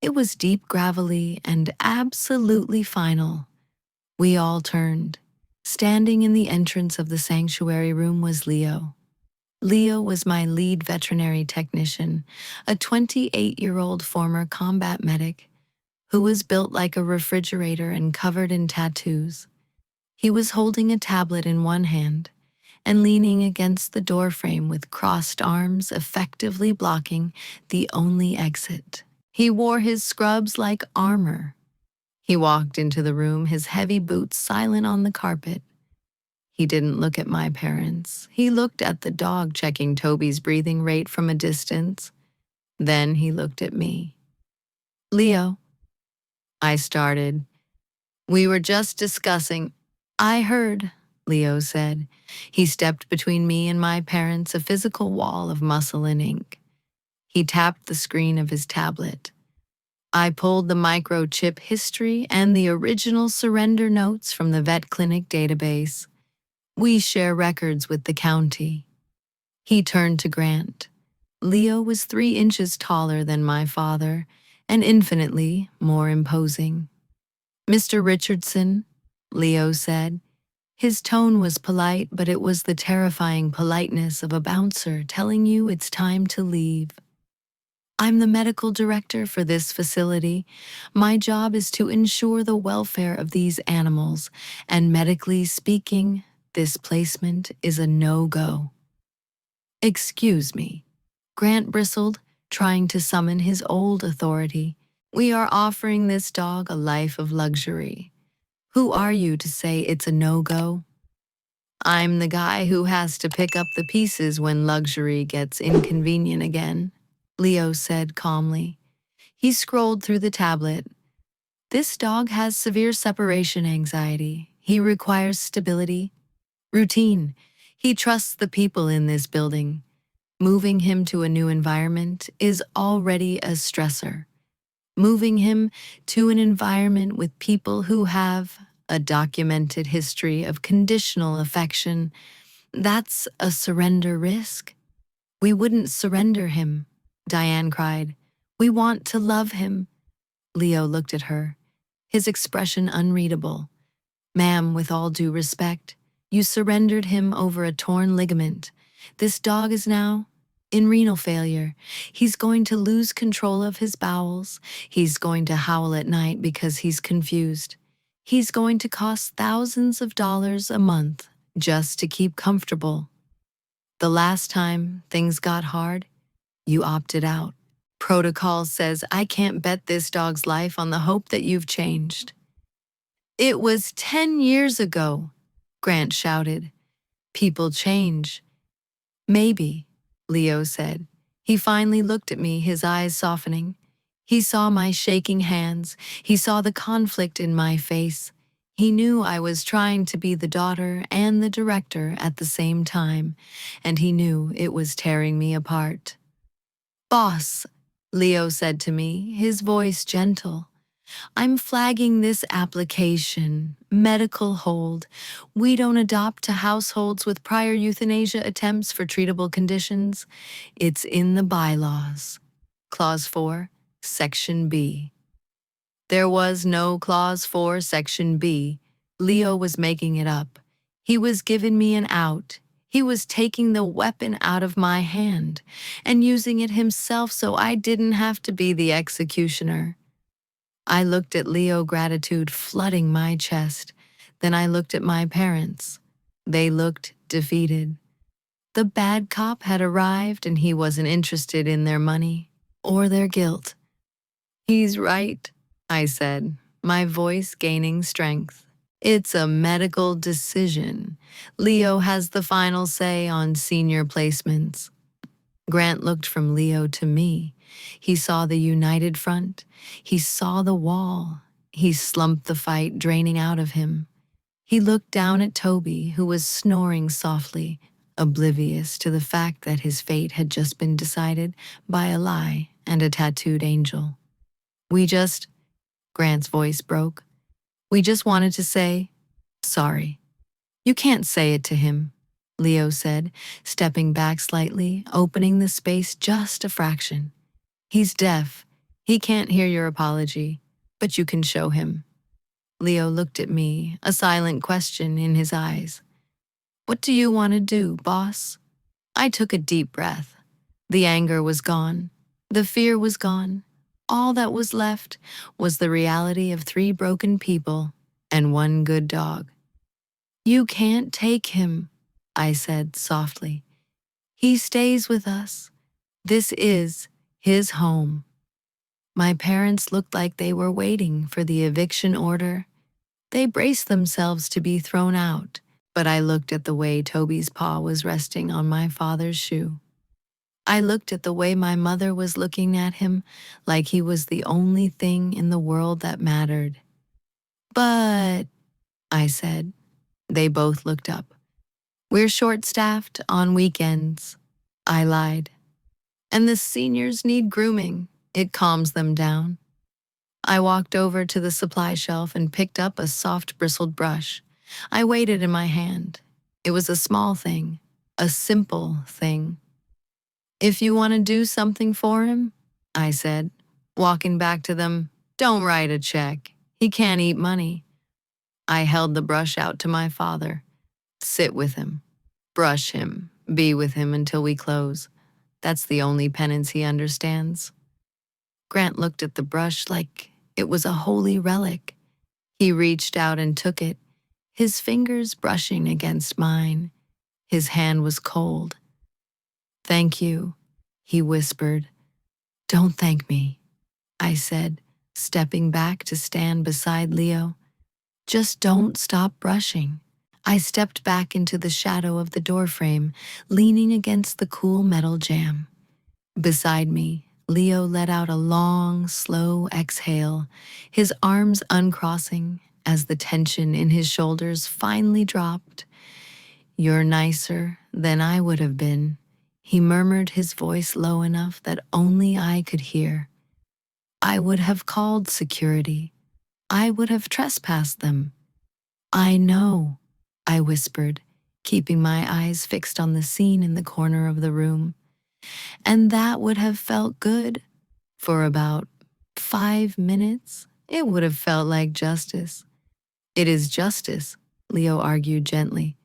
It was deep, gravelly, and absolutely final. We all turned. Standing in the entrance of the sanctuary room was Leo. Leo was my lead veterinary technician, a 28-year-old former combat medic who was built like a refrigerator and covered in tattoos. He was holding a tablet in one hand and leaning against the doorframe with crossed arms, effectively blocking the only exit. He wore his scrubs like armor. He walked into the room, his heavy boots silent on the carpet. He didn't look at my parents. He looked at the dog, checking Toby's breathing rate from a distance. Then he looked at me. Leo, I started. We were just discussing. I heard, Leo said. He stepped between me and my parents, a physical wall of muscle and ink. He tapped the screen of his tablet. I pulled the microchip history and the original surrender notes from the vet clinic database. We share records with the county. He turned to Grant. Leo was 3 inches taller than my father and infinitely more imposing. Mr. Richardson, Leo said. His tone was polite, but it was the terrifying politeness of a bouncer telling you it's time to leave. I'm the medical director for this facility. My job is to ensure the welfare of these animals, and medically speaking, this placement is a no-go. Excuse me. Grant bristled, trying to summon his old authority. We are offering this dog a life of luxury. Who are you to say it's a no-go? I'm the guy who has to pick up the pieces when luxury gets inconvenient again, Leo said calmly. He scrolled through the tablet. This dog has severe separation anxiety. He requires stability, routine. He trusts the people in this building. Moving him to a new environment is already a stressor. Moving him to an environment with people who have a documented history of conditional affection, that's a surrender risk. We wouldn't surrender him, Diane cried. We want to love him. Leo looked at her, his expression unreadable. Ma'am, with all due respect, you surrendered him over a torn ligament. This dog is now in renal failure. He's going to lose control of his bowels. He's going to howl at night because he's confused. He's going to cost thousands of dollars a month just to keep comfortable. The last time things got hard, you opted out. Protocol says I can't bet this dog's life on the hope that you've changed. It was 10 years ago, Grant shouted. People change. Maybe, Leo said. He finally looked at me, his eyes softening. He saw my shaking hands. He saw the conflict in my face. He knew I was trying to be the daughter and the director at the same time, and he knew it was tearing me apart. Boss, Leo said to me, his voice gentle. I'm flagging this application, medical hold. We don't adopt to households with prior euthanasia attempts for treatable conditions. It's in the bylaws. Clause 4, Section B. There was no Clause 4, Section B. Leo was making it up. He was giving me an out. He was taking the weapon out of my hand and using it himself so I didn't have to be the executioner. I looked at Leo, gratitude flooding my chest. Then I looked at my parents. They looked defeated. The bad cop had arrived and he wasn't interested in their money or their guilt. He's right, I said, my voice gaining strength. It's a medical decision. Leo has the final say on senior placements. Grant looked from Leo to me. He saw the united front. He saw the wall. He slumped the fight draining out of him. He looked down at Toby, who was snoring softly, oblivious to the fact that his fate had just been decided by a lie and a tattooed angel. Grant's voice broke. We just wanted to say, sorry. You can't say it to him, Leo said, stepping back slightly, opening the space just a fraction. He's deaf. He can't hear your apology, but you can show him. Leo looked at me, a silent question in his eyes. What do you want to do, boss? I took a deep breath. The anger was gone. The fear was gone. All that was left was the reality of 3 broken people and 1 good dog. You can't take him, I said softly. He stays with us. This is his home. My parents looked like they were waiting for the eviction order. They braced themselves to be thrown out, but I looked at the way Toby's paw was resting on my father's shoe. I looked at the way my mother was looking at him like he was the only thing in the world that mattered. But, I said. They both looked up. We're short-staffed on weekends, I lied. And the seniors need grooming. It calms them down. I walked over to the supply shelf and picked up a soft bristled brush. I weighed it in my hand. It was a small thing, a simple thing. "If you want to do something for him," I said, walking back to them, "don't write a check. He can't eat money." I held the brush out to my father. "Sit with him, brush him, be with him until we close. That's the only penance he understands." Grant looked at the brush like it was a holy relic. He reached out and took it, his fingers brushing against mine. His hand was cold. "Thank you," he whispered. "Don't thank me," I said, stepping back to stand beside Leo. "Just don't stop brushing." I stepped back into the shadow of the doorframe, leaning against the cool metal jamb. Beside me, Leo let out a long, slow exhale, his arms uncrossing as the tension in his shoulders finally dropped. "You're nicer than I would have been," he murmured, his voice low enough that only I could hear. "I would have called security. I would have trespassed them." "I know," I whispered, keeping my eyes fixed on the scene in the corner of the room. "And that would have felt good. For about 5 minutes, it would have felt like justice." "It is justice," Leo argued gently.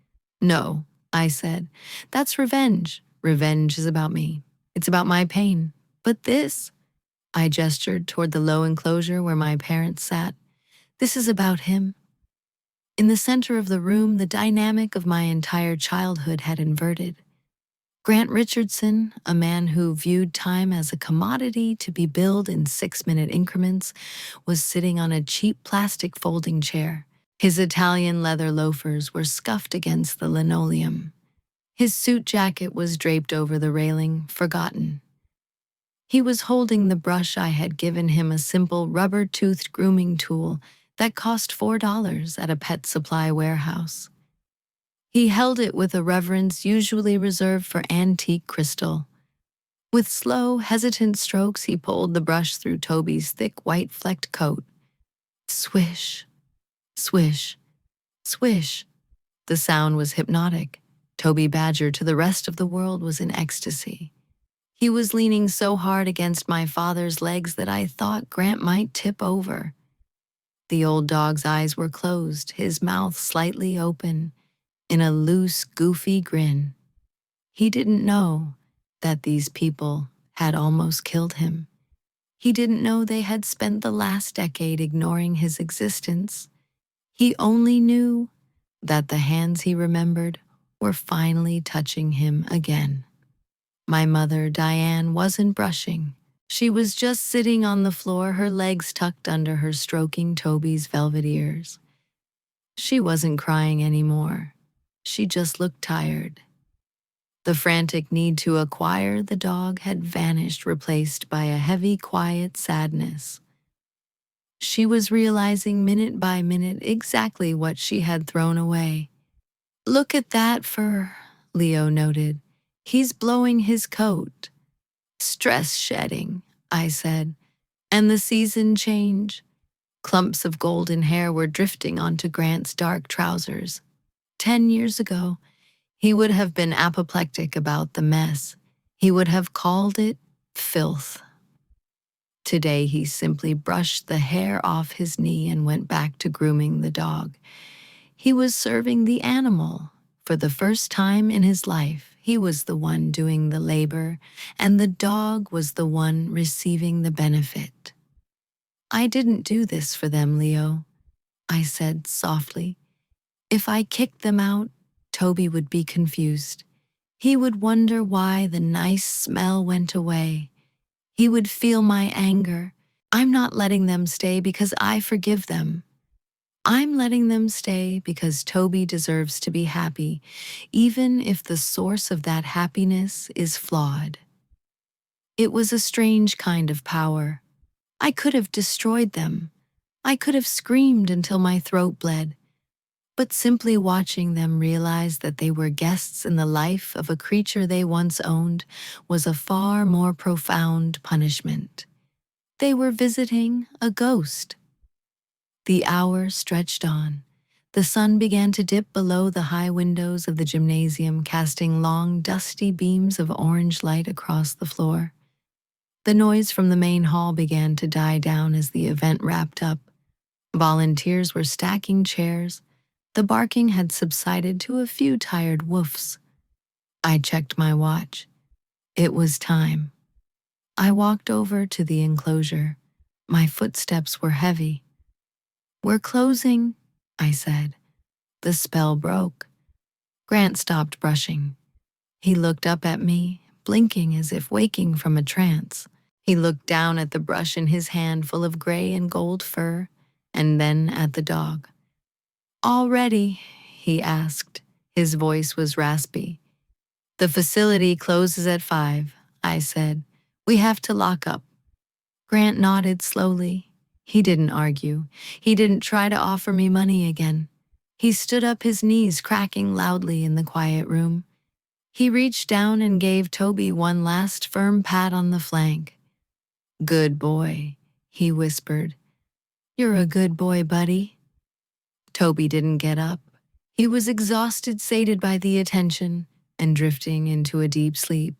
"No," I said. "That's revenge. Revenge is about me. It's about my pain. But this," I gestured toward the low enclosure where my parents sat, "this is about him." In the center of the room, the dynamic of my entire childhood had inverted. Grant Richardson, a man who viewed time as a commodity to be billed in 6-minute increments, was sitting on a cheap plastic folding chair. His Italian leather loafers were scuffed against the linoleum. His suit jacket was draped over the railing, forgotten. He was holding the brush I had given him, a simple rubber-toothed grooming tool that cost $4 at a pet supply warehouse. He held it with a reverence usually reserved for antique crystal. With slow, hesitant strokes, he pulled the brush through Toby's thick, white-flecked coat. Swish, swish, swish. The sound was hypnotic. Toby Badger, to the rest of the world, was in ecstasy. He was leaning so hard against my father's legs that I thought Grant might tip over. The old dog's eyes were closed, his mouth slightly open, in a loose, goofy grin. He didn't know that these people had almost killed him. He didn't know they had spent the last decade ignoring his existence. He only knew that the hands he remembered were finally touching him again. My mother, Diane, wasn't brushing. She was just sitting on the floor, her legs tucked under her, stroking Toby's velvet ears. She wasn't crying anymore. She just looked tired. The frantic need to acquire the dog had vanished, replaced by a heavy, quiet sadness. She was realizing minute by minute exactly what she had thrown away. "Look at that fur," Leo noted. "He's blowing his coat." "Stress shedding," I said. "And the season change." Clumps of golden hair were drifting onto Grant's dark trousers. 10 years ago, he would have been apoplectic about the mess. He would have called it filth. Today, he simply brushed the hair off his knee and went back to grooming the dog. He was serving the animal. For the first time in his life, he was the one doing the labor, and the dog was the one receiving the benefit. "I didn't do this for them, Leo," I said softly. "If I kicked them out, Toby would be confused. He would wonder why the nice smell went away. He would feel my anger. I'm not letting them stay because I forgive them. I'm letting them stay because Toby deserves to be happy, even if the source of that happiness is flawed." It was a strange kind of power. I could have destroyed them. I could have screamed until my throat bled. But simply watching them realize that they were guests in the life of a creature they once owned was a far more profound punishment. They were visiting a ghost. The hour stretched on. The sun began to dip below the high windows of the gymnasium, casting long, dusty beams of orange light across the floor. The noise from the main hall began to die down as the event wrapped up. Volunteers were stacking chairs. The barking had subsided to a few tired woofs. I checked my watch. It was time. I walked over to the enclosure. My footsteps were heavy. "We're closing," I said. The spell broke. Grant stopped brushing. He looked up at me, blinking as if waking from a trance. He looked down at the brush in his hand full of gray and gold fur, and then at the dog. "All ready?" he asked. His voice was raspy. "The facility closes at 5, I said. "We have to lock up." Grant nodded slowly. He didn't argue. He didn't try to offer me money again. He stood up, his knees cracking loudly in the quiet room. He reached down and gave Toby one last firm pat on the flank. "Good boy," he whispered. "You're a good boy, buddy." Toby didn't get up. He was exhausted, sated by the attention, and drifting into a deep sleep.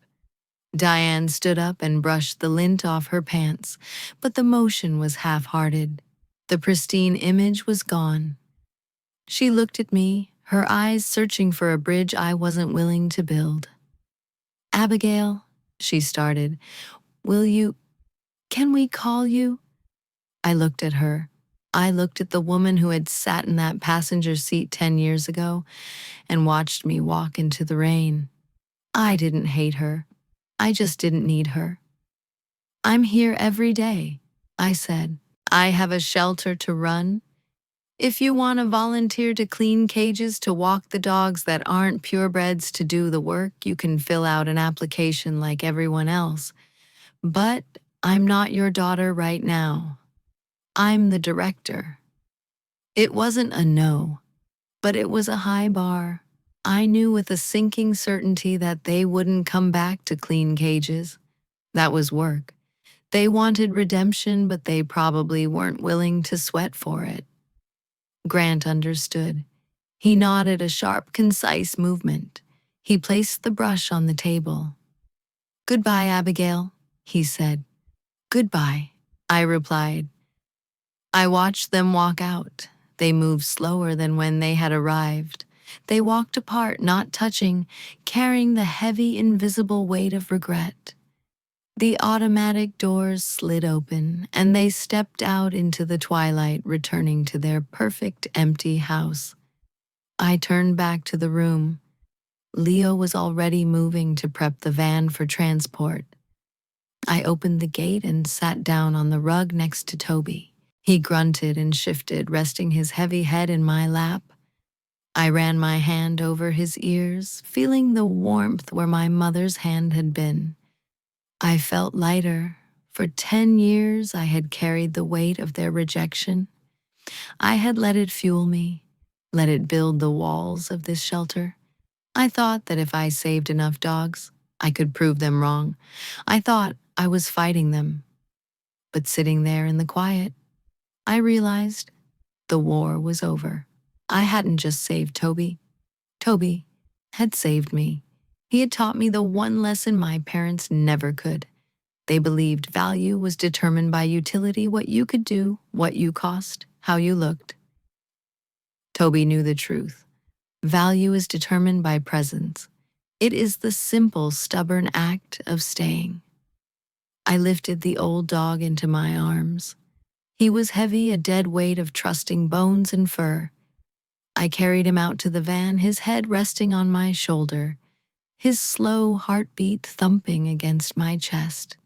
Diane stood up and brushed the lint off her pants, but the motion was half-hearted. The pristine image was gone. She looked at me, her eyes searching for a bridge I wasn't willing to build. "Abigail," she started, can we call you?" I looked at her. I looked at the woman who had sat in that passenger seat 10 years ago and watched me walk into the rain. I didn't hate her. I just didn't need her. "I'm here every day," I said. "I have a shelter to run. If you want to volunteer to clean cages, to walk the dogs that aren't purebreds, to do the work, you can fill out an application like everyone else. But I'm not your daughter right now. I'm the director." It wasn't a no, but it was a high bar. I knew with a sinking certainty that they wouldn't come back to clean cages. That was work. They wanted redemption, but they probably weren't willing to sweat for it. Grant understood. He nodded, a sharp, concise movement. He placed the brush on the table. "Goodbye, Abigail," he said. "Goodbye," I replied. I watched them walk out. They moved slower than when they had arrived. They walked apart, not touching, carrying the heavy, invisible weight of regret. The automatic doors slid open, and they stepped out into the twilight, returning to their perfect empty house. I turned back to the room. Leo was already moving to prep the van for transport. I opened the gate and sat down on the rug next to Toby. He grunted and shifted, resting his heavy head in my lap. I ran my hand over his ears, feeling the warmth where my mother's hand had been. I felt lighter. For 10 years, I had carried the weight of their rejection. I had let it fuel me, let it build the walls of this shelter. I thought that if I saved enough dogs, I could prove them wrong. I thought I was fighting them. But sitting there in the quiet, I realized the war was over. I hadn't just saved Toby. Toby had saved me. He had taught me the one lesson my parents never could. They believed value was determined by utility, what you could do, what you cost, how you looked. Toby knew the truth. Value is determined by presence. It is the simple, stubborn act of staying. I lifted the old dog into my arms. He was heavy, a dead weight of trusting bones and fur. I carried him out to the van, his head resting on my shoulder, his slow heartbeat thumping against my chest.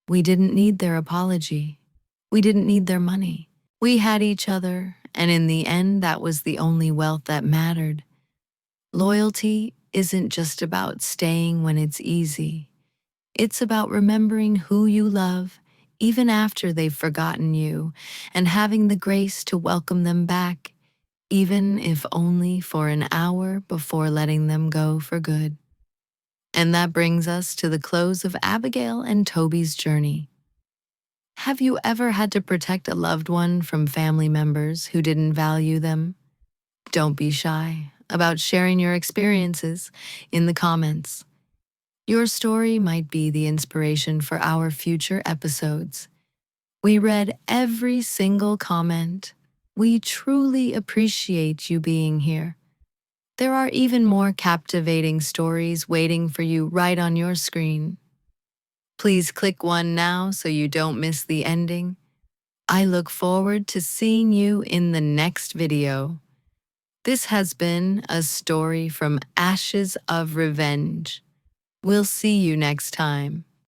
We didn't need their apology. We didn't need their money. We had each other, and in the end, that was the only wealth that mattered. Loyalty isn't just about staying when it's easy. It's about remembering who you love, even after they've forgotten you, and having the grace to welcome them back, even if only for an hour before letting them go for good. And that brings us to the close of Abigail and Toby's journey. Have you ever had to protect a loved one from family members who didn't value them? Don't be shy about sharing your experiences in the comments. Your story might be the inspiration for our future episodes. We read every single comment. We truly appreciate you being here. There are even more captivating stories waiting for you right on your screen. Please click one now so you don't miss the ending. I look forward to seeing you in the next video. This has been a story from Ashes of Revenge. We'll see you next time.